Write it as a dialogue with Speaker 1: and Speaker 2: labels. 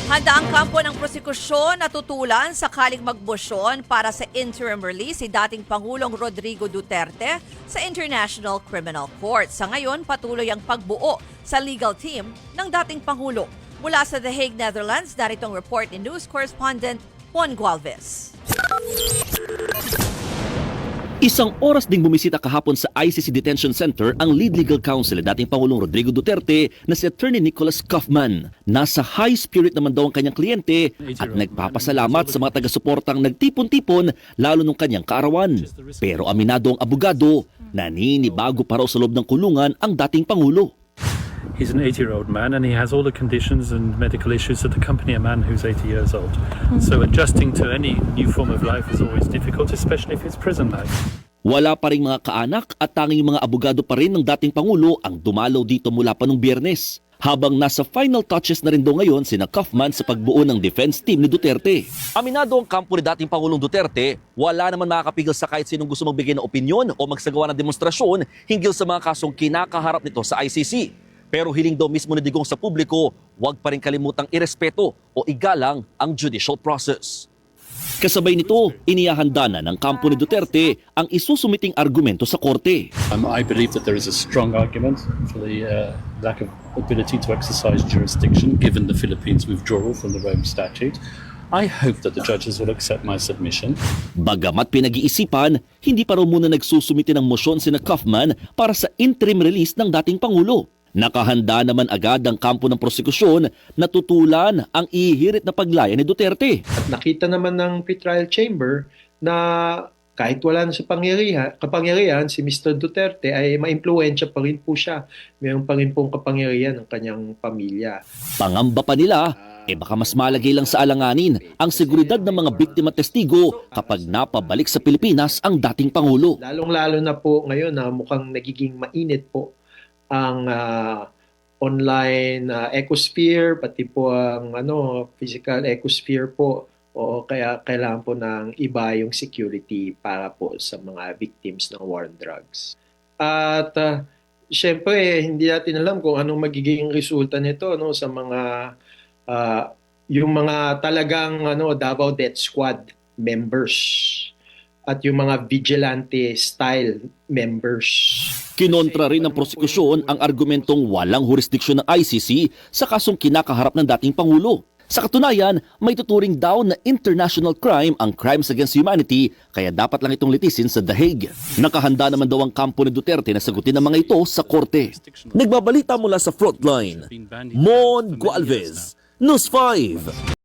Speaker 1: Handa ang kampo ng prosekusyon na tutulan sakaling magbosyon para sa interim release si dating Pangulong Rodrigo Duterte sa International Criminal Court. Sa ngayon, patuloy ang pagbuo sa legal team ng dating Pangulo. Mula sa The Hague, Netherlands, daritong report ni News Correspondent Juan Gualvez.
Speaker 2: Isang oras ding bumisita kahapon sa ICC Detention Center ang lead legal counsel na dating Pangulong Rodrigo Duterte na si Attorney Nicholas Kaufman. Nasa high spirit naman daw ang kanyang kliyente at nagpapasalamat sa mga taga-suportang nagtipon-tipon lalo nung kanyang kaarawan. Pero aminado ang abogado, naninibago pa raw sa loob ng kulungan ang dating Pangulo.
Speaker 3: He's an 80-year-old man and he has all the conditions and medical issues that accompany a man who's 80 years old. So adjusting to any new form of life is always difficult, especially if it's prison life.
Speaker 2: Wala pa ring mga kaanak at tanging mga abogado pa rin ng dating Pangulo ang dumalaw dito mula pa nung Biyernes. Habang nasa final touches na rin daw ngayon sina Kaufman sa pagbuo ng defense team ni Duterte. Aminado ang kampo ni dating Pangulong Duterte, wala naman makakapigil sa kahit sinong gusto magbigay ng opinyon o magsagawa ng demonstrasyon hinggil sa mga kasong kinakaharap nito sa ICC. Pero hiling daw mismo ni Digong sa publiko, huwag pa rin kalimutang irespeto o igalang ang judicial process. Kasabay nito, inihahanda na ng kampo ni Duterte ang isusumiting argumento sa korte.
Speaker 3: I believe that there is a strong argument for the lack of ability to exercise jurisdiction given the Philippines' withdrawal from the Rome Statute. I hope that the judges will accept my submission.
Speaker 2: Bagamat pinag-iisipan, hindi pa raw muna nagsusumiti ng mosyon sina Kaufman para sa interim release ng dating Pangulo. Nakahanda naman agad ang kampo ng prosekusyon na tutulan ang ihirit na paglaya ni Duterte.
Speaker 4: At nakita naman ng pretrial chamber na kahit wala na sa kapangyarihan, si Mr. Duterte ay maimpluwensya pa rin po siya. Mayroon pa rin pong kapangyarihan ng kanyang pamilya.
Speaker 2: Pangamba pa nila, baka mas malagay lang sa alanganin ang seguridad ng mga biktima testigo kapag napabalik sa Pilipinas ang dating Pangulo.
Speaker 4: Lalong-lalo na po ngayon na mukhang nagiging mainit po ang online ecosphere, pati po ang physical ecosphere po. O kaya kailangan po ng iba yung security para po sa mga victims ng war on drugs. At syempre, hindi natin alam kung anong magiging resulta nito sa mga yung mga talagang Davao Death Squad members at yung mga vigilante style members.
Speaker 2: Kinontra rin ng prosekusyon ang argumentong walang jurisdiksyon ng ICC sa kasong kinakaharap ng dating Pangulo. Sa katunayan, may tuturing daw na international crime ang crimes against humanity kaya dapat lang itong litisin sa The Hague. Nakahanda naman daw ang kampo ni Duterte na sagutin ang mga ito sa korte. Nagbabalita mula sa frontline, Mon Gualvez, News 5.